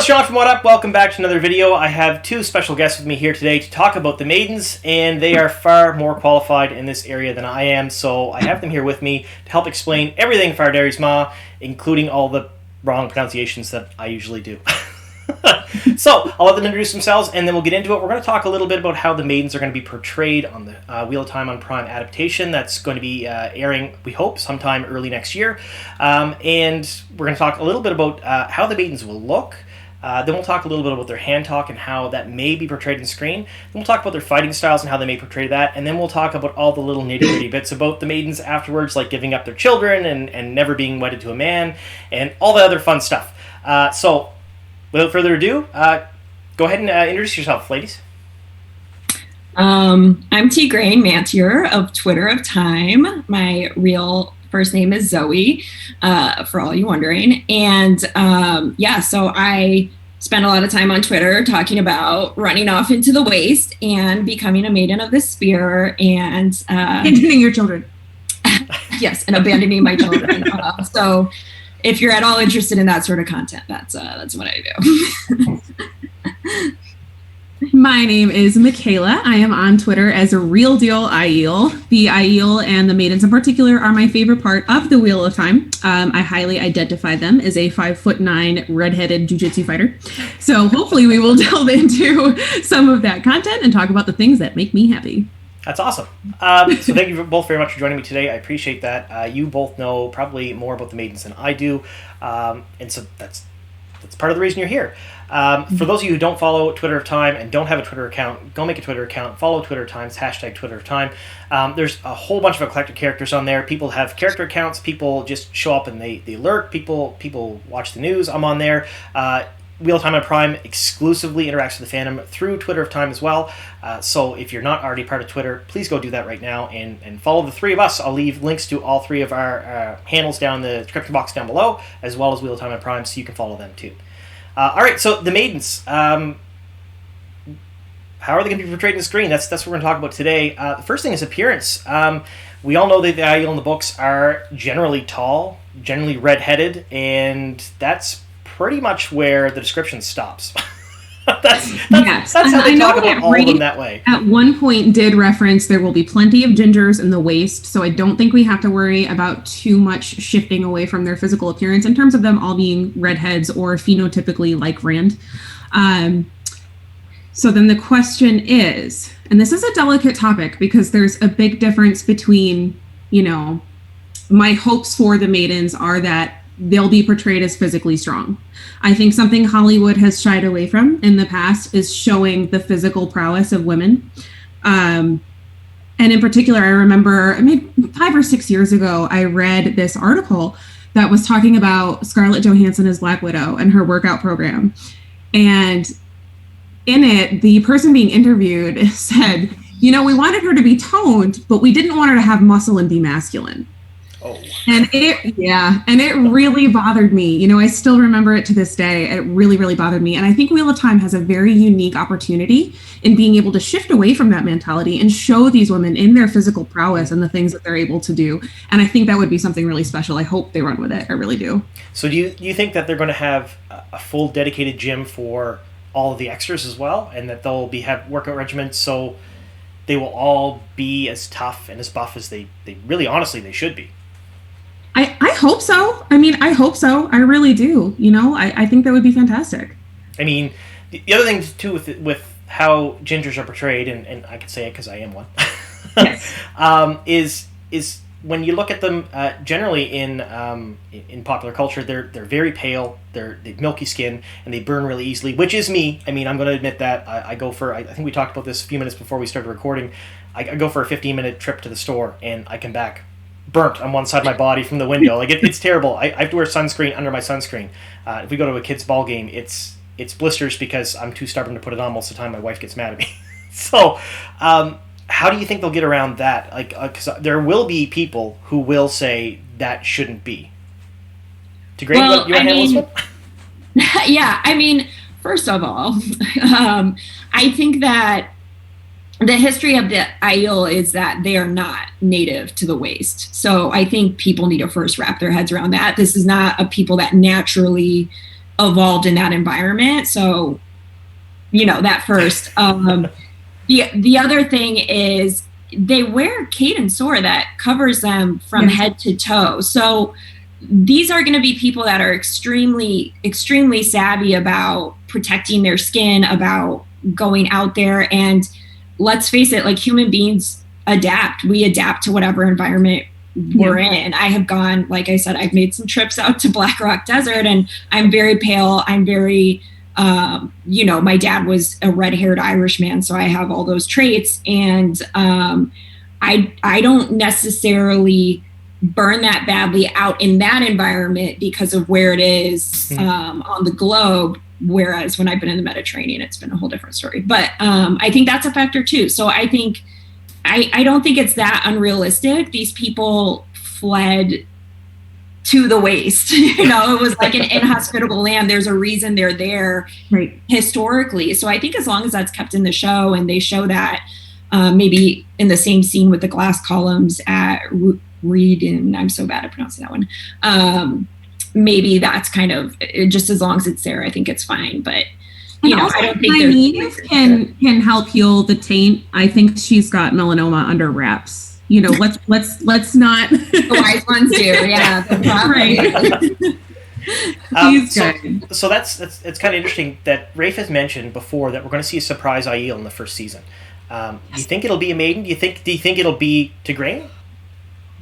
it's John from What Up. Welcome back to another video. I have two special guests with me here today to talk about the Maidens, and they are far more qualified in this area than I am, so I have them here with me to help explain everything for Dareis Mai, including all the wrong pronunciations that I usually do. So, I'll let them introduce themselves, and then we'll get into it. We're going to talk a little bit about how the Maidens are going to be portrayed on the Wheel of Time on Prime adaptation that's going to be airing, we hope, sometime early next year. And we're going to talk a little bit about how the Maidens will look. Then we'll talk a little bit about their hand talk and how that may be portrayed on screen. Then we'll talk about their fighting styles and how they may portray that. And then we'll talk about all the little nitty-gritty bits about the Maidens afterwards, like giving up their children and never being wedded to a man, and all the other fun stuff. So, without further ado, go ahead and introduce yourself, ladies. I'm T. Grain Mantier of Twitter of Time. My real first name is Zoe, for all you wondering. And so I spend a lot of time on Twitter talking about running off into the waste and becoming a maiden of the spear and abandoning your children. Yes, and abandoning my children. So if you're at all interested in that sort of content, that's what I do. My name is Michaela. I am on Twitter as a real deal Aiel. The Aiel and the Maidens in particular are my favorite part of the Wheel of Time. I highly identify them as a 5'9" redheaded jujitsu fighter. So hopefully we will delve into some of that content and talk about the things that make me happy. That's awesome. So thank you both very much for joining me today. I appreciate that. You both know probably more about the Maidens than I do, and so that's part of the reason you're here. For those of you who don't follow Twitter of Time and don't have a Twitter account, go make a Twitter account, follow Twitter of Time, it's hashtag Twitter of Time. There's a whole bunch of eclectic characters on there. People have character accounts, people just show up and they lurk, people watch the news. I'm on there. Wheel of Time on Prime exclusively interacts with the fandom through Twitter of Time as well. So if you're not already part of Twitter, please go do that right now and follow the three of us. I'll leave links to all three of our handles down in the description box down below, as well as Wheel of Time on Prime, so you can follow them too. All right, so the Maidens. How are they going to be portrayed on the screen? That's what we're going to talk about today. The first thing is appearance. We all know that the Aiel in the books are generally tall, generally redheaded, and that's pretty much where the description stops. that's how they talk about all of them that way. At one point did reference there will be plenty of gingers in the waste, so I don't think we have to worry about too much shifting away from their physical appearance in terms of them all being redheads or phenotypically like Rand. So then the question is, and this is a delicate topic because there's a big difference between, my hopes for the Maidens are that they'll be portrayed as physically strong. I think something Hollywood has shied away from in the past is showing the physical prowess of women. And in particular, I remember maybe 5 or 6 years ago, I read this article that was talking about Scarlett Johansson as Black Widow and her workout program. And in it, the person being interviewed said, we wanted her to be toned, but we didn't want her to have muscle and be masculine. Oh. And it really bothered me. I still remember it to this day. It really, really bothered me. And I think Wheel of Time has a very unique opportunity in being able to shift away from that mentality and show these women in their physical prowess and the things that they're able to do. And I think that would be something really special. I hope they run with it. I really do. So do you think that they're going to have a full dedicated gym for all of the extras as well, and that they'll have workout regimens so they will all be as tough and as buff as they really honestly they should be? I hope so. I hope so. I really do. I think that would be fantastic. The other thing too with how gingers are portrayed, and I can say it because I am one, yes. is when you look at them generally in popular culture, they're very pale, they've milky skin, and they burn really easily, which is me. I'm going to admit that I go for. I think we talked about this a few minutes before we started recording. I go for a 15-minute trip to the store, and I come back burnt on one side of my body from the window. It's terrible. I have to wear sunscreen under my sunscreen. If we go to a kid's ball game, it's blisters because I'm too stubborn to put it on most of the time. My wife gets mad at me. So, how do you think they'll get around that? Because there will be people who will say that shouldn't be. To grade, well, you want to handle this one? Yeah, first of all, I think that the history of the Aiel is that they are not native to the waste. So I think people need to first wrap their heads around that. This is not a people that naturally evolved in that environment. So, that first. The other thing is they wear cape and sword that covers them from head to toe. So these are going to be people that are extremely, extremely savvy about protecting their skin, about going out there. And let's face it, like, human beings adapt. We adapt to whatever environment we're in. I have gone, like I said, I've made some trips out to Black Rock Desert, and I'm very pale. I'm very, my dad was a red-haired Irishman, so I have all those traits. And I don't necessarily burn that badly out in that environment because of where it is on the globe. Whereas when I've been in the Mediterranean, it's been a whole different story. But I think that's a factor too. So I think, I don't think it's that unrealistic. These people fled to the waste. It was like an inhospitable land. There's a reason they're there historically. So I think as long as that's kept in the show, and they show that maybe in the same scene with the glass columns at Reading, I'm so bad at pronouncing that one. Maybe that's kind of, just as long as it's there, I think it's fine. But I don't think Chinese can help heal the taint. I think she's got melanoma under wraps. Let's not. The wise ones do, yeah. Right. So it's kind of interesting that Rafe has mentioned before that we're going to see a surprise Aiel in the first season. Do you think it'll be a Maiden? Do you think it'll be Tigraine?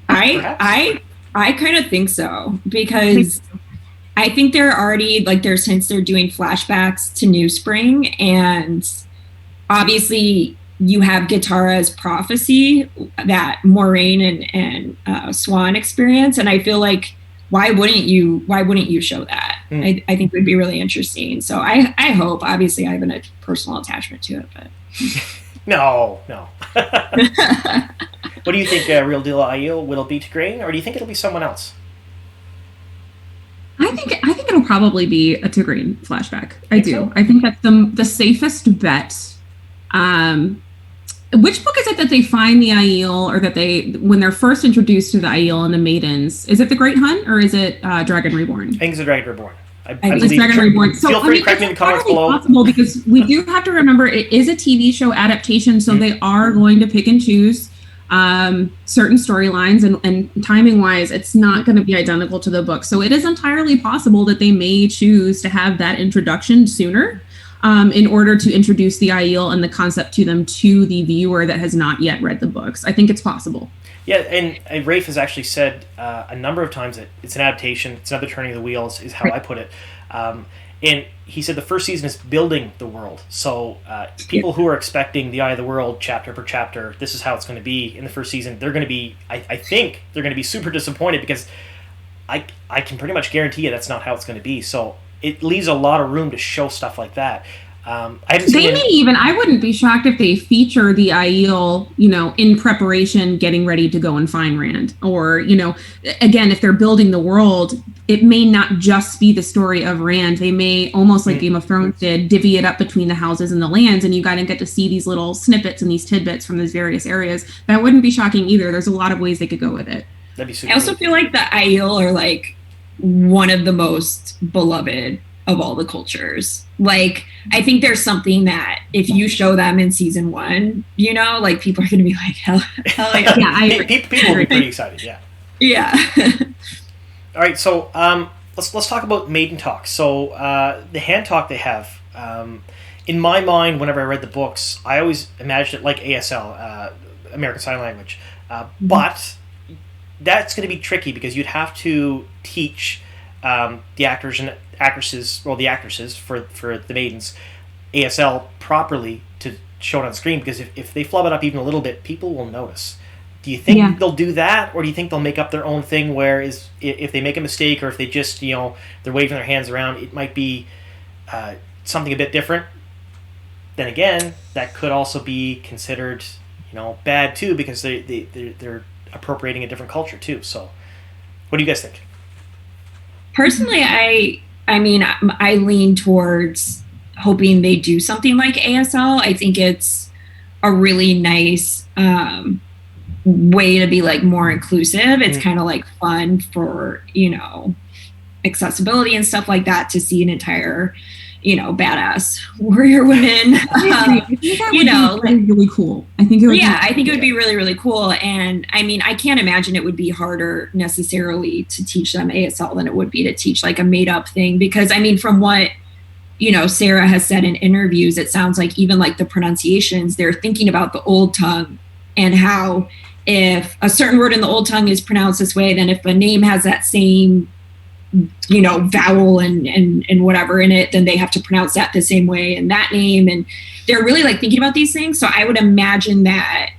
I kind of think so, because I think they're already, like, there's hints they're doing flashbacks to New Spring, and obviously you have Guitara's prophecy that Moraine and Swan experience, and I feel like why wouldn't you show that? I think it would be really interesting. So I hope, obviously I have a personal attachment to it, but no. What do you think, Real Deal Aiel? Will it be Tigraine, or do you think it'll be someone else? I think it'll probably be a Tigraine flashback. I do. So? I think that's the safest bet. Which book is it that they find the Aiel, or that when they're first introduced to the Aiel and the Maidens? Is it The Great Hunt, or is it Dragon Reborn? I think it's The Dragon Reborn. I think it's Dragon Reborn. So, feel free to correct me in the comments below. Possible, because we do have to remember it is a TV show adaptation, so they are going to pick and choose certain storylines, and timing wise, it's not going to be identical to the book. So it is entirely possible that they may choose to have that introduction sooner, in order to introduce the Aiel and the concept to them, to the viewer that has not yet read the books. I think it's possible. Yeah, and Rafe has actually said a number of times that it's an adaptation, it's another turning of the wheels, is how I put it. And he said the first season is building the world. So people who are expecting the Eye of the World chapter per chapter, this is how it's going to be in the first season, they're going to be, I think, they're going to be super disappointed, because I can pretty much guarantee you that's not how it's going to be. So it leaves a lot of room to show stuff like that. I wouldn't be shocked if they feature the Aiel, in preparation, getting ready to go and find Rand. Or, again, if they're building the world, it may not just be the story of Rand. They may, almost like Game of Thrones did, divvy it up between the houses and the lands, and you got to get to see these little snippets and these tidbits from these various areas. That wouldn't be shocking either. There's a lot of ways they could go with it. That'd be super. I also feel like the Aiel are, like, one of the most beloved of all the cultures. Like, I think there's something that if you show them in season 1, like, people are going to be like, hell yeah. People will be pretty excited, Yeah. All right, so let's talk about Maiden talk. So the hand talk they have, in my mind, whenever I read the books, I always imagined it like ASL, American Sign Language. But that's going to be tricky, because you'd have to teach the actors and actresses for the Maidens ASL properly to show it on screen, because if they flub it up even a little bit, people will notice. Do you think they'll do that, or do you think they'll make up their own thing where if they make a mistake, or if they just, they're waving their hands around, it might be something a bit different? Then again, that could also be considered, bad too, because they're appropriating a different culture too. So what do you guys think? Personally, I mean, I lean towards hoping they do something like ASL. I think it's a really nice way to be, like, more inclusive. It's kind of like fun for, accessibility and stuff like that to see an entire, badass warrior women. Really cool. I think it would. Yeah, I think it would be really, really cool. And I mean, I can't imagine it would be harder necessarily to teach them ASL than it would be to teach like a made up thing. Because I mean, from what Sarah has said in interviews, it sounds like even like the pronunciations, they're thinking about the old tongue and how if a certain word in the old tongue is pronounced this way, then if a name has that same vowel and whatever in it, then they have to pronounce that the same way in that name. And they're really like thinking about these things. So I would imagine that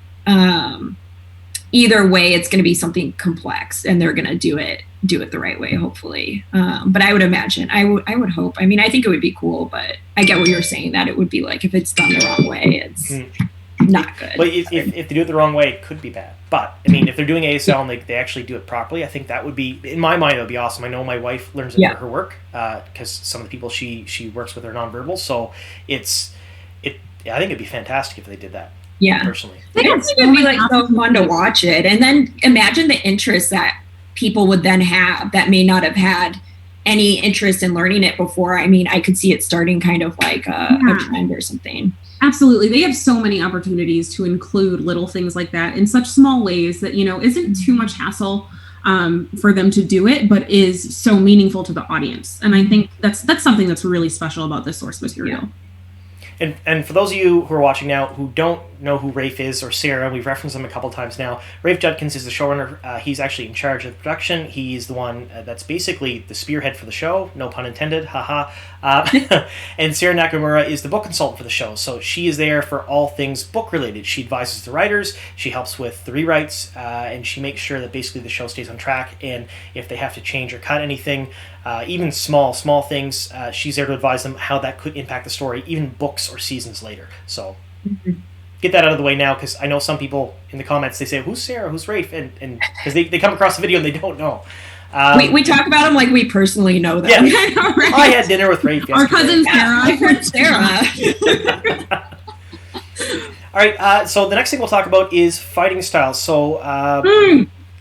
either way, it's going to be something complex and they're going to do it the right way, hopefully. But I would imagine, I would hope. I mean, I think it would be cool, but I get what you're saying, that it would be like, if it's done the wrong way, it's not good. But if they do it the wrong way, it could be bad. But I mean, if they're doing ASL and they actually do it properly, I think that would be, in my mind, it would be awesome. I know my wife learns it for her work because some of the people she works with are nonverbal. So I think it'd be fantastic if they did that. Yeah, personally, I think it would be like so fun to watch it, and then imagine the interest that people would then have that may not have had any interest in learning it before. I mean, I could see it starting kind of like a trend or something. Absolutely. They have so many opportunities to include little things like that in such small ways that, isn't too much hassle for them to do it, but is so meaningful to the audience. And I think that's something that's really special about this source material. Yeah. And for those of you who are watching now who don't know who Rafe is, or Sarah, we've referenced them a couple times now. Rafe Judkins is the showrunner. He's actually in charge of the production. He's the one that's basically the spearhead for the show, no pun intended, haha. And Sarah Nakamura is the book consultant for the show, so she is there for all things book related. She advises the writers, she helps with the rewrites, and she makes sure that basically the show stays on track, and if they have to change or cut anything, even small things, she's there to advise them how that could impact the story, even books or seasons later. So get that out of the way now, because I know some people in the comments, they say, who's Sarah, who's Rafe, and because they come across the video and they don't know. We talk about them like we personally know them. Yeah. I had dinner with Rafe yesterday. Our cousin Sarah. Our friend Sarah. All right, so the next thing we'll talk about is fighting styles. So,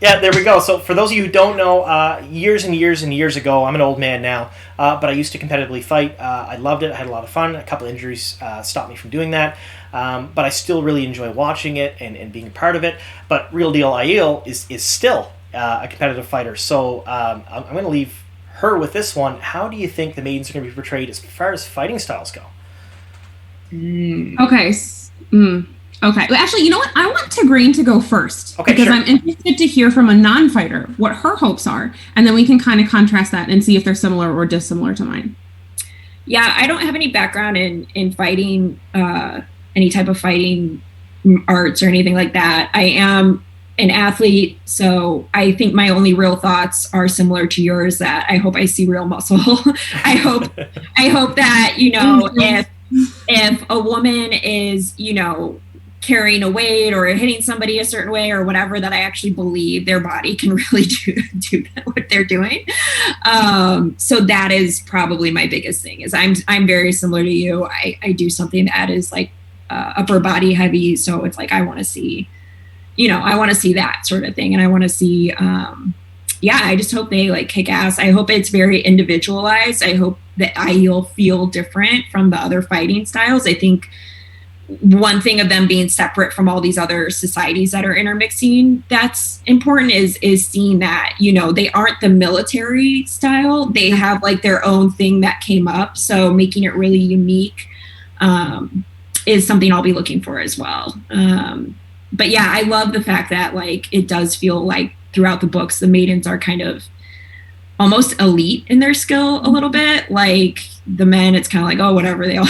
yeah, there we go. So for those of you who don't know, years and years and years ago, I'm an old man now, but I used to competitively fight. I loved it. I had a lot of fun. A couple of injuries stopped me from doing that. But I still really enjoy watching it and being a part of it. But Real Deal Aiel is still a competitive fighter. So I'm going to leave her with this one. How do you think the Maidens are going to be portrayed as far as fighting styles go? Okay. Okay. Well, actually, you know what? I want Tigrane to go first. Okay, because sure. I'm interested to hear from a non-fighter what her hopes are. And then we can kind of contrast that and see if they're similar or dissimilar to mine. Yeah, I don't have any background in fighting, any type of fighting arts or anything like that. I am an athlete, so I think my only real thoughts are similar to yours, that I hope I see real muscle. I hope that, if a woman is, carrying a weight or hitting somebody a certain way or whatever, that I actually believe their body can really do what they're doing. So that is probably my biggest thing, is I'm very similar to you. I do something that is like upper body heavy. So it's like, I want to see, I want to see that sort of thing. And I want to see, I just hope they like kick ass. I hope it's very individualized. I hope that Aiel feel different from the other fighting styles. I think one thing of them being separate from all these other societies that are intermixing that's important is seeing that, they aren't the military style. They have like their own thing that came up. So making it really unique is something I'll be looking for as well. But yeah, I love the fact that like it does feel like throughout the books, the maidens are kind of almost elite in their skill a little bit. Like the men, it's kind of like, oh, whatever, they all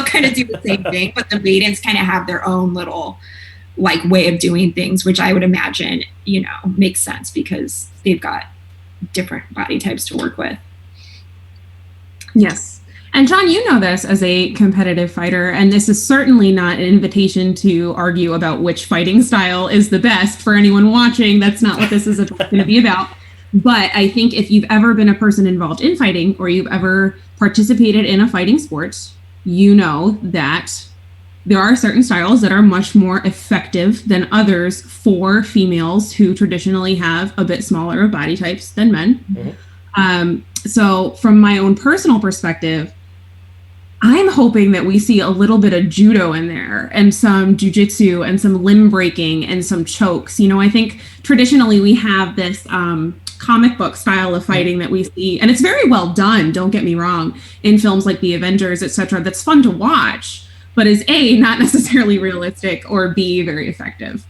kind of do the same thing, but the maidens kind of have their own little like way of doing things, which I would imagine, makes sense because they've got different body types to work with. Yes. And John, you know this as a competitive fighter, and this is certainly not an invitation to argue about which fighting style is the best for anyone watching. That's not what this is going to be about. But I think if you've ever been a person involved in fighting, or you've ever participated in a fighting sport, you know that there are certain styles that are much more effective than others for females who traditionally have a bit smaller body types than men. Mm-hmm. so from my own personal perspective, I'm hoping that we see a little bit of judo in there and some jujitsu and some limb breaking and some chokes. You know, I think traditionally we have this comic book style of fighting that we see, and it's very well done, don't get me wrong, in films like The Avengers, etc. That's fun to watch, but is A, not necessarily realistic, or B, very effective.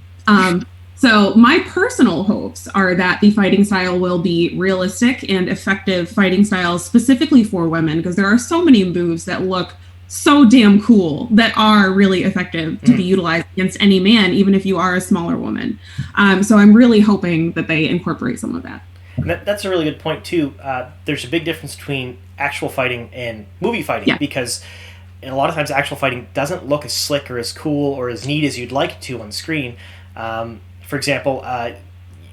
So my personal hopes are that the fighting style will be realistic and effective fighting styles specifically for women, because there are so many moves that look so damn cool that are really effective to be utilized against any man, even if you are a smaller woman. So I'm really hoping that they incorporate some of that. And that's a really good point, too. There's a big difference between actual fighting and movie fighting, because a lot of times actual fighting doesn't look as slick or as cool or as neat as you'd like it to on screen. For example,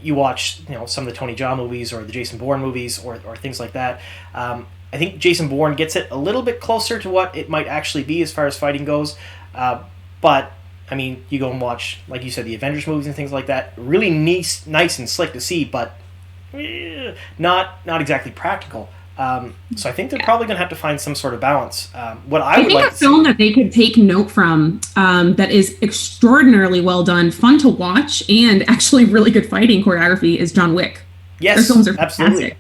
you watch some of the Tony Jaa movies or the Jason Bourne movies or things like that. I think Jason Bourne gets it a little bit closer to what it might actually be as far as fighting goes. But, I mean, you go and watch, like you said, the Avengers movies and things like that. Really nice and slick to see, but not exactly practical. So I think they're probably going to have to find some sort of balance. I think a film that they could take note from that is extraordinarily well done, fun to watch, and actually really good fighting choreography is John Wick. Yes, their films are absolutely. fantastic.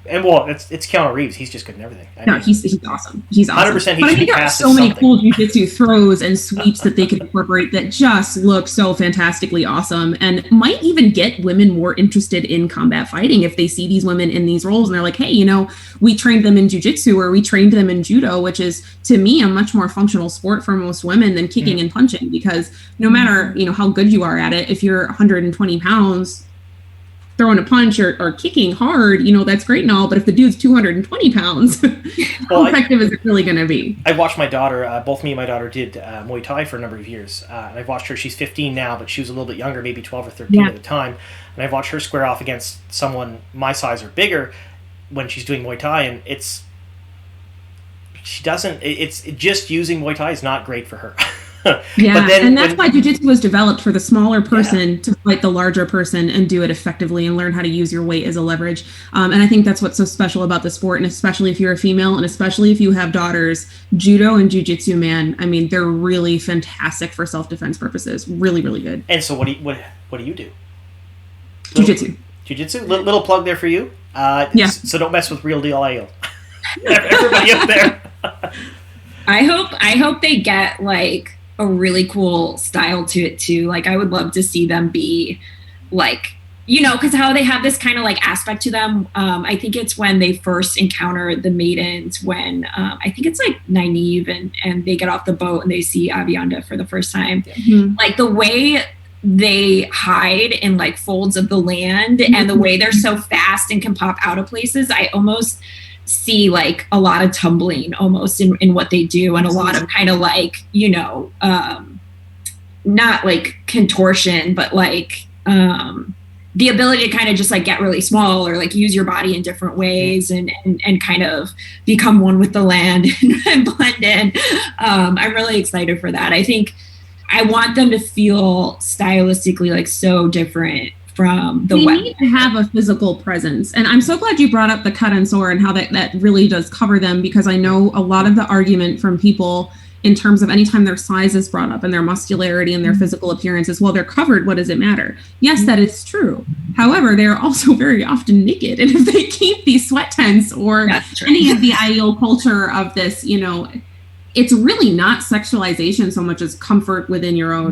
And it's Keanu Reeves. He's just good in everything. He's awesome. He's awesome. 100%. But I think there are so many cool jiu-jitsu throws and sweeps that they could incorporate that just look so fantastically awesome, and might even get women more interested in combat fighting if they see these women in these roles and they're like, hey, we trained them in jiu-jitsu or we trained them in judo, which is to me a much more functional sport for most women than kicking and punching, because no matter how good you are at it, if you're 120 pounds throwing a punch or kicking hard, that's great and all, but if the dude's 220 pounds, how effective is it really going to be? I watched my daughter, both me and my daughter did Muay Thai for a number of years, and I've watched her. She's 15 now, but she was a little bit younger, maybe 12 or 13 at the time, and I've watched her square off against someone my size or bigger when she's doing Muay Thai, and it's just using Muay Thai is not great for her. And that's why jiu-jitsu was developed for the smaller person to fight the larger person and do it effectively and learn how to use your weight as a leverage. And I think that's what's so special about the sport, and especially if you're a female and especially if you have daughters, judo and jiu-jitsu, man, I mean, they're really fantastic for self-defense purposes. Really, really good. And so what do you do? Jiu-jitsu. Jiu-jitsu? Little plug there for you. So don't mess with Real Deal IO. Everybody up there. I hope they get like a really cool style to it too. Like I would love to see them be like, because how they have this kind of like aspect to them. I think it's when they first encounter the maidens, when I think it's like Nynaeve and they get off the boat and they see Avianda for the first time. Mm-hmm. Like the way they hide in like folds of the land and the way they're so fast and can pop out of places, I almost see like a lot of tumbling almost in what they do, and a lot of kind of like not like contortion, but like the ability to kind of just like get really small or like use your body in different ways and kind of become one with the land and blend in. I'm really excited for that. I think I want them to feel stylistically like so different from the web. Need to have a physical presence. And I'm so glad you brought up the cut and soar and how that really does cover them, because I know a lot of the argument from people in terms of anytime their size is brought up and their muscularity and their physical appearance is, well, they're covered, what does it matter? Yes, that is true. However, they're also very often naked. And if they keep these sweat tents or any of the ideal culture of this, it's really not sexualization so much as comfort within your own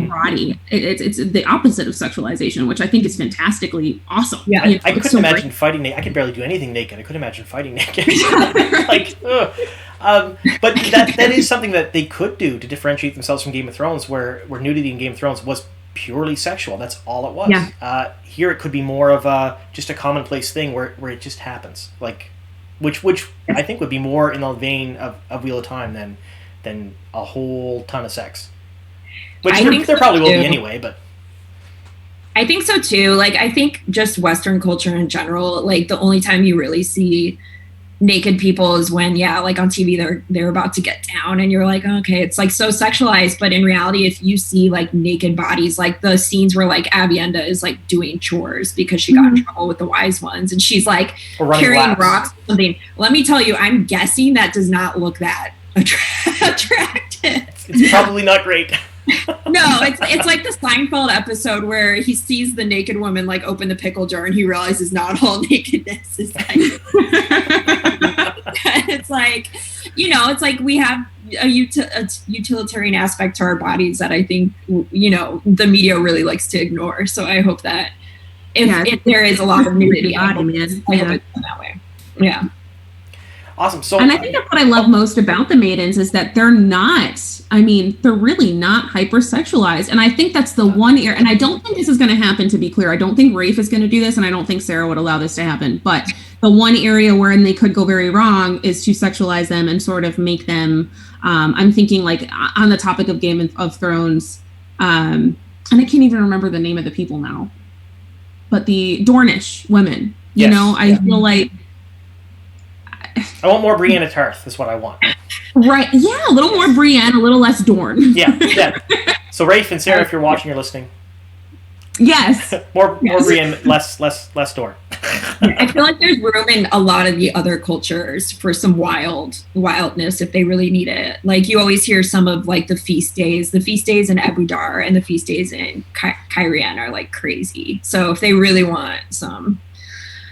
body. It's the opposite of sexualization, which I think is fantastically awesome. Yeah, I couldn't imagine fighting naked. I could barely do anything naked. I couldn't imagine fighting naked. But that is something that they could do to differentiate themselves from Game of Thrones, where nudity in Game of Thrones was purely sexual. That's all it was. Yeah. Here it could be more of just a commonplace thing where it just happens. Like, which I think would be more in the vein of Wheel of Time than a whole ton of sex. Which there probably will be anyway, but I think so too. Like I think just Western culture in general, like the only time you really see naked people is when, like on TV, they're about to get down and you're like, okay, it's like so sexualized. But in reality, if you see like naked bodies, like the scenes where like Avienda is like doing chores because she got in trouble with the wise ones and she's like carrying rocks or something. Let me tell you, I'm guessing that does not look that attractive. It's probably not great. No, it's like the Seinfeld episode where he sees the naked woman like open the pickle jar and he realizes not all nakedness is like it's like, it's like we have a utilitarian aspect to our bodies that I think the media really likes to ignore. So I hope that if there is a lot of nudity, I hope it's done that way. Yeah. Awesome. So, and I think that's what I love most about the Maidens is that they're really not hypersexualized. And I think that's the one area, and I don't think this is going to happen, to be clear. I don't think Rafe is going to do this, and I don't think Sarah would allow this to happen. But the one area wherein they could go very wrong is to sexualize them and sort of make them, I'm thinking like on the topic of Game of Thrones, and I can't even remember the name of the people now, but the Dornish women, I feel like, I want more Brienne of Tarth is what I want. Right. Yeah, a little more Brienne, a little less Dorne. Yeah. So Rafe and Sarah, if you're watching or listening. Yes. More Brienne, less Dorne. I feel like there's room in a lot of the other cultures for some wildness if they really need it. Like you always hear some of like the feast days in Abu Dar and the feast days in Cairhien are like crazy. So if they really want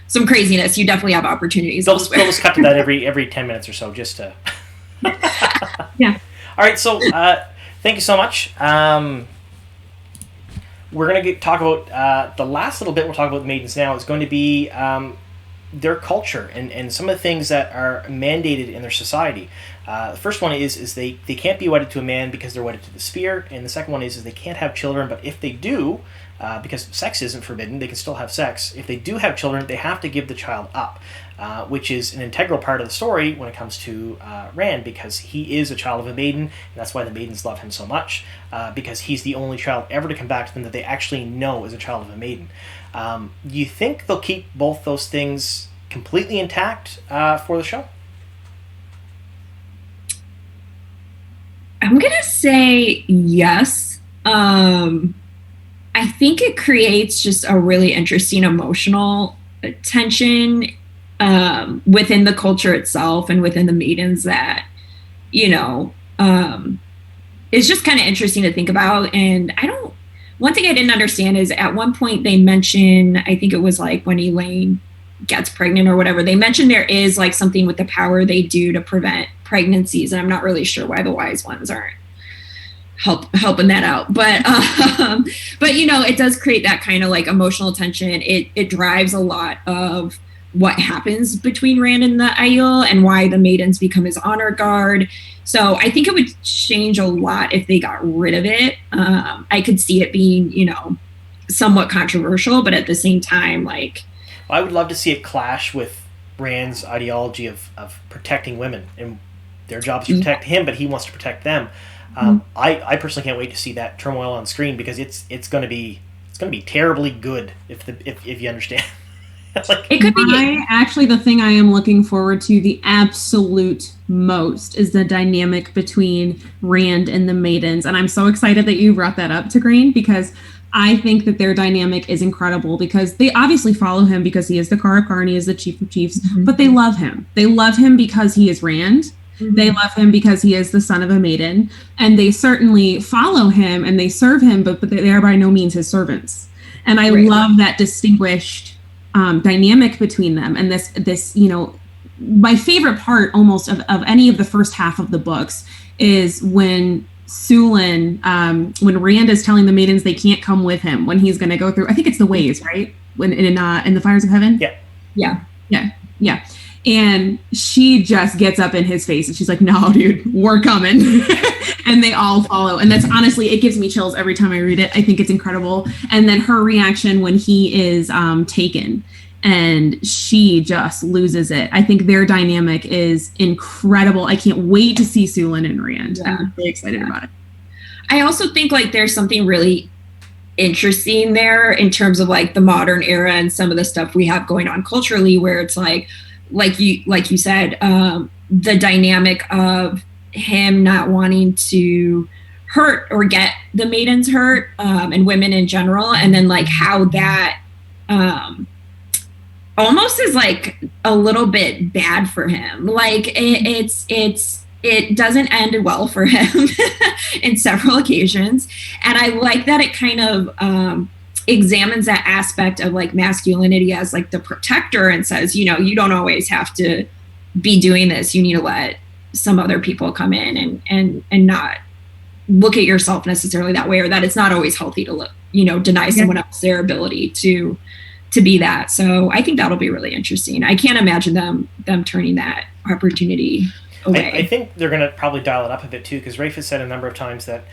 some craziness, you definitely have opportunities. They'll just cut to that every 10 minutes or so, just to. Yeah. All right. So, thank you so much. We're going to talk about the last little bit. We'll talk about the Maidens now. Is going to be their culture and some of the things that are mandated in their society. The first one is they can't be wedded to a man because they're wedded to the spear, and the second one is they can't have children. But if they do, because sex isn't forbidden, they can still have sex. If they do have children, they have to give the child up, which is an integral part of the story when it comes to Rand, because he is a child of a maiden, and that's why the maidens love him so much, because he's the only child ever to come back to them that they actually know is a child of a maiden. Do you think they'll keep both those things completely intact for the show? I'm going to say yes. I think it creates just a really interesting emotional tension within the culture itself and within the maidens that, is just kind of interesting to think about. And one thing I didn't understand is at one point they mention, I think it was like when Elaine gets pregnant or whatever, they mentioned there is like something with the power they do to prevent pregnancies. And I'm not really sure why the wise ones aren't helping that out, but it does create that kind of like emotional tension. It drives a lot of what happens between Rand and the Aiel and why the maidens become his honor guard. So I think it would change a lot if they got rid of it. I could see it being somewhat controversial, but at the same time, like, I would love to see it clash with Rand's ideology of protecting women, and their job is to protect him, but he wants to protect them. I personally can't wait to see that turmoil on screen, because it's going to be terribly good if you understand. Like, it could be. The thing I am looking forward to the absolute most is the dynamic between Rand and the maidens, and I'm so excited that you brought that up, to Green, because I think that their dynamic is incredible, because they obviously follow him because he is the Kara Karn, he is the chief of chiefs, but they love him. They love him because he is Rand. They love him because he is the son of a maiden, and they certainly follow him and they serve him, but they are by no means his servants. And I love that distinguished dynamic between them. And this, my favorite part almost of any of the first half of the books is when Sulin, when Rand is telling the maidens they can't come with him when he's going to go through, I think it's the ways, right? When in the Fires of Heaven. Yeah. And she just gets up in his face and she's like, "No, dude, we're coming." And they all follow. And that's honestly, it gives me chills every time I read it. I think it's incredible. And then her reaction when he is taken and she just loses it. I think their dynamic is incredible. I can't wait to see Sulin and Rand. Yeah. I'm really excited about it. I also think like there's something really interesting there in terms of like the modern era and some of the stuff we have going on culturally, where it's like like you said, the dynamic of him not wanting to hurt or get the maidens hurt, and women in general, and then like how that almost is like a little bit bad for him. Like it doesn't end well for him in several occasions, and I like that it kind of examines that aspect of like masculinity as like the protector, and says, you know, you don't always have to be doing this. You need to let some other people come in and not look at yourself necessarily that way, or that it's not always healthy to look, you know, deny someone else their ability to be that. So I think that'll be really interesting. I can't imagine them turning that opportunity away. I think they're going to probably dial it up a bit too, because Rafe has said a number of times that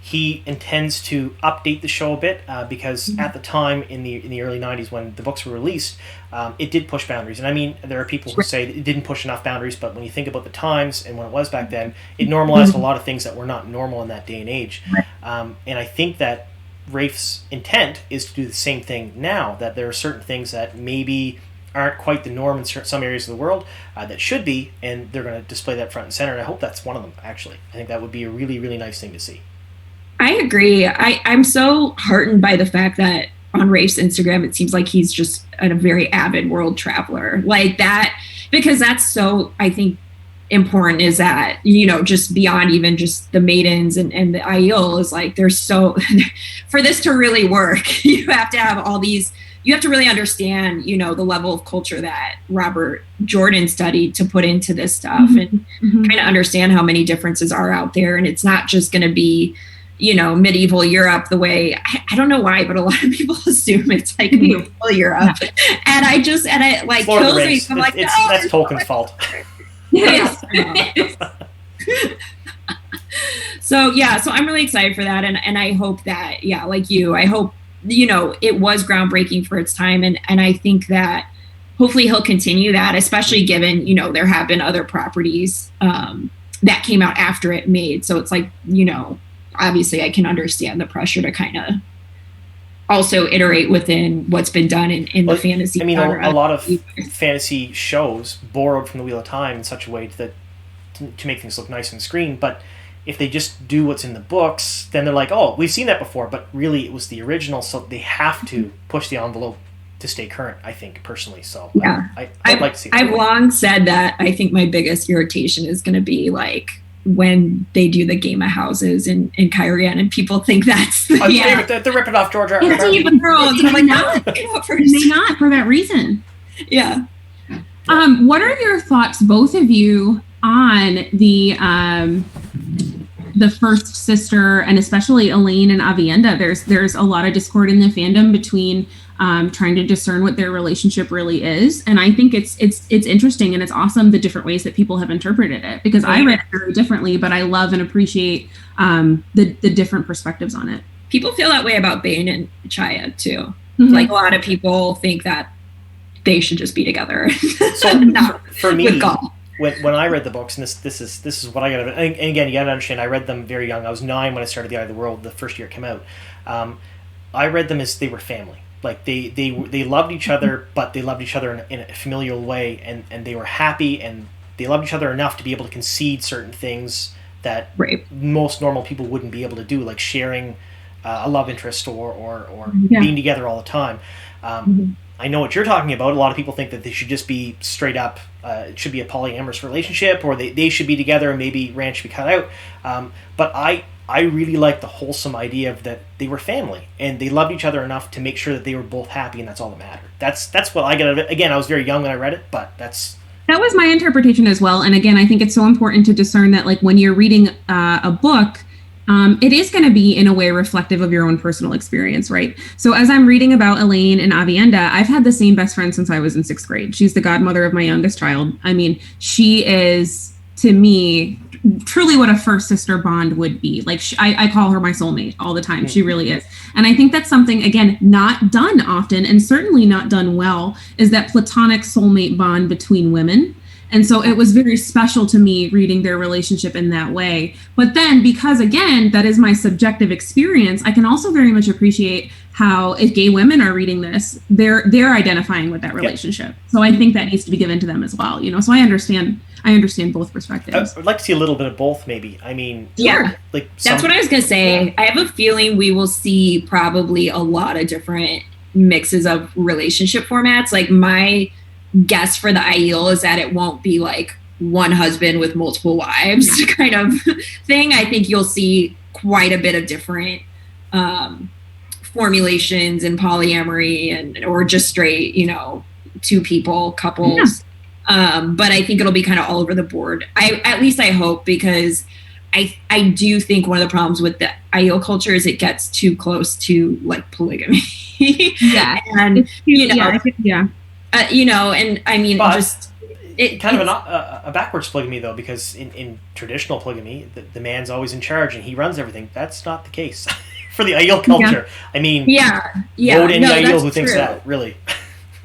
he intends to update the show a bit, because at the time in the early 90s when the books were released, it did push boundaries. And I mean, there are people who say it didn't push enough boundaries, but when you think about the times and when it was back then, it normalized a lot of things that were not normal in that day and age. And I think that Rafe's intent is to do the same thing now, that there are certain things that maybe aren't quite the norm in some areas of the world that should be, and they're going to display that front and center. And I hope that's one of them, actually. I think that would be a really, really nice thing to see. I agree. I'm so heartened by the fact that on Rafe's Instagram, it seems like he's just a very avid world traveler. Like that, because that's so, I think, important, is that, you know, just beyond even just the maidens and the Aiel, is like, there's so, for this to really work, you have to have all these, you have to really understand, you know, the level of culture that Robert Jordan studied to put into this stuff, and kind of understand how many differences are out there. And it's not just going to be, you know, medieval Europe the way, I don't know why, but a lot of people assume it's like medieval Europe. And it like kills me. I'm like, no, that's Tolkien's fault. Yeah. So I'm really excited for that. And I hope that, like you, I hope, you know, it was groundbreaking for its time. And I think that hopefully he'll continue that, especially given, you know, there have been other properties that came out after it made. So it's like, you know, obviously I can understand the pressure to kind of also iterate within what's been done in the fantasy. I mean, a lot of fantasy shows borrowed from the Wheel of Time in such a way that to make things look nice on screen, but if they just do what's in the books, then they're like, oh, we've seen that before, but really it was the original, so they have to push the envelope to stay current, I think, personally. So yeah, I'd like to see that. I've long said that I think my biggest irritation is going to be like when they do the Game of Houses in Kyrian, and people think that's they're ripping off George R. R. Martin. Game of Thrones, and I'm like, no, they not for that reason. Yeah. What are your thoughts, both of you, on the first sister, and especially Elaine and Aviendha? There's a lot of discord in the fandom between trying to discern what their relationship really is, and I think it's interesting and it's awesome the different ways that people have interpreted it, because I read it very differently, but I love and appreciate the different perspectives on it. People feel that way about Bane and Chaya too. Like a lot of people think that they should just be together. So not for me, with Gaul. When I read the books, and this is what I got, and again, you got to understand, I read them very young. I was 9 when I started The Eye of the World, the first year it came out. I read them as they were family. Like they loved each other, but they loved each other in a familial way, and they were happy, and they loved each other enough to be able to concede certain things that most normal people wouldn't be able to do, like sharing a love interest or being together all the time. I know what you're talking about. A lot of people think that they should just be straight up, it should be a polyamorous relationship, or they should be together and maybe Rand should be cut out. But I really like the wholesome idea of that they were family and they loved each other enough to make sure that they were both happy, and that's all that mattered. That's what I get out of it. Again, I was very young when I read it, but that was my interpretation as well. And again, I think it's so important to discern that, like, when you're reading a book, it is going to be in a way reflective of your own personal experience, right? So as I'm reading about Elaine and Aviendha, I've had the same best friend since I was in 6th grade. She's the godmother of my youngest child. I mean, she is, to me, truly what a first sister bond would be. Like, I call her my soulmate all the time. She really is. And I think that's something, again, not done often, and certainly not done well, is that platonic soulmate bond between women. And so it was very special to me reading their relationship in that way. But then, because again, that is my subjective experience, I can also very much appreciate how if gay women are reading this, they're identifying with that relationship. Yep. So I think that needs to be given to them as well. So I understand both perspectives. I'd like to see a little bit of both, maybe. I mean, that's what I was gonna say. Yeah. I have a feeling we will see probably a lot of different mixes of relationship formats. Like my guess for the ideal is that it won't be like one husband with multiple wives kind of thing. I think you'll see quite a bit of different formulations and polyamory or just straight, two people couples. But I think it'll be kind of all over the board. At least I hope, because I do think one of the problems with the ideal culture is it gets too close to like polygamy. And and I mean, but just kind of a backwards polygamy though, because in traditional polygamy, the man's always in charge and he runs everything. That's not the case for the ideal culture. I mean, vote any ideal who thinks that, really.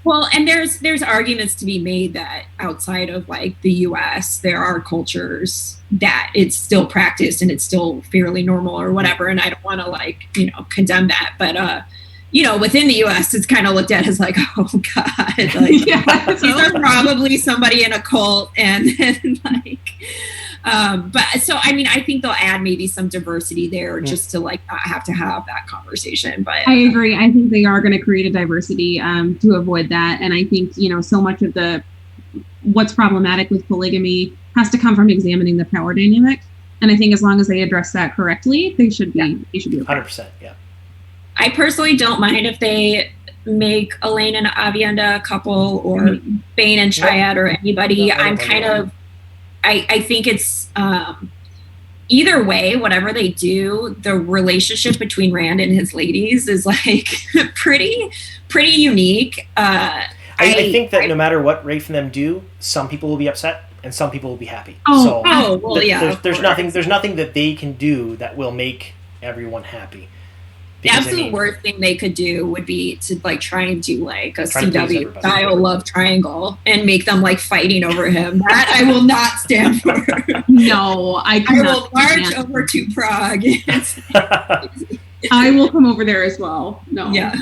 Well, and there's arguments to be made that outside of like the U.S., there are cultures that it's still practiced and it's still fairly normal or whatever. And I don't want to condemn that, but within the U.S., it's kind of looked at as like, oh God, like these are probably somebody in a cult, and but so I mean, I think they'll add maybe some diversity there just to like not have to have that conversation. But I agree. I think they are going to create a diversity to avoid that, and I think so much of what's problematic with polygamy has to come from examining the power dynamic, and I think as long as they address that correctly, they should be. They should be okay. 100%. Yeah. I personally don't mind if they make Elaine and Avienda a couple, or Bane and Triad, or anybody. I'm kind of, I think it's either way, whatever they do, the relationship between Rand and his ladies is like pretty unique. I think that no matter what Rafe and them do, some people will be upset and some people will be happy. There's nothing that they can do that will make everyone happy. The absolute worst thing they could do would be to like try and do like a CW style love triangle and make them like fighting over him. That I will not stand for. No, I will march over to Prague. I will come over there as well. No. Yeah.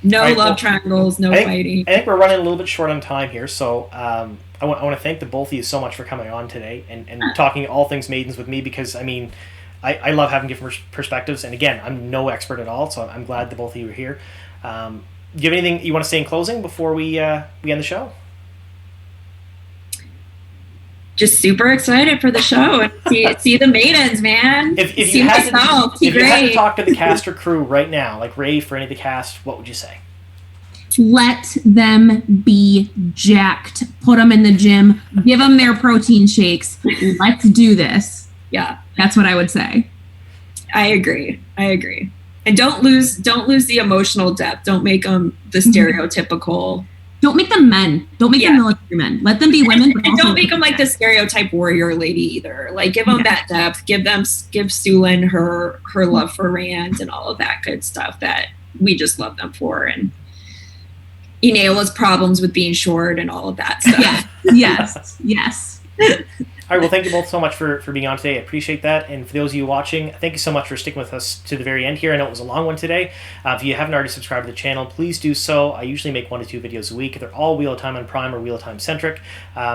No right, love triangles, no fighting. I think we're running a little bit short on time here, so I want to thank the both of you so much for coming on today and talking all things Maidens with me, because I mean, I love having different perspectives, and again, I'm no expert at all, so I'm glad the both of you are here. Do you have anything you want to say in closing before we end the show? Just super excited for the show and see the Maidens, man. If you had to talk to the cast or crew right now, like Rafe or any of the cast, what would you say? Let them be jacked. Put them in the gym. Give them their protein shakes. Let's do this. Yeah, that's what I would say. I agree. And don't lose the emotional depth. Don't make them the stereotypical. Don't make them men. Don't make them military men. Let them be women. And don't make them like the stereotype warrior lady either. Like give them that depth. Give Sulin her love for Rand and all of that good stuff that we just love them for. And Ineola's problems with being short and all of that stuff. Yes. All right, well, thank you both so much for being on today. I appreciate that. And for those of you watching, thank you so much for sticking with us to the very end here. I know it was a long one today. If you haven't already subscribed to the channel, please do so. I usually make 1 to 2 videos a week. They're all Wheel of Time on Prime or Wheel of Time centric.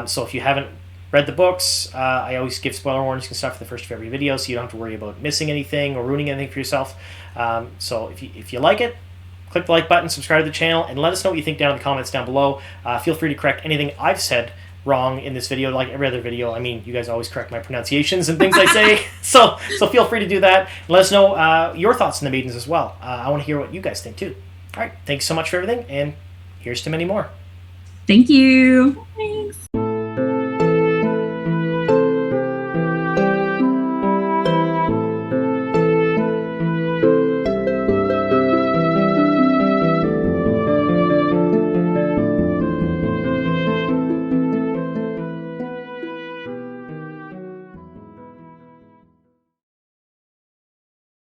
So if you haven't read the books, I always give spoiler warnings and stuff for the first of every video, so you don't have to worry about missing anything or ruining anything for yourself. So if you like it, click the like button, subscribe to the channel, and let us know what you think down in the comments down below. Feel free to correct anything I've said wrong in this video, like every other video. I mean, you guys always correct my pronunciations and things I say, so feel free to do that. And let us know your thoughts on the Maidens as well. I want to hear what you guys think too. All right, thanks so much for everything, and here's to many more. Thank you. Thanks.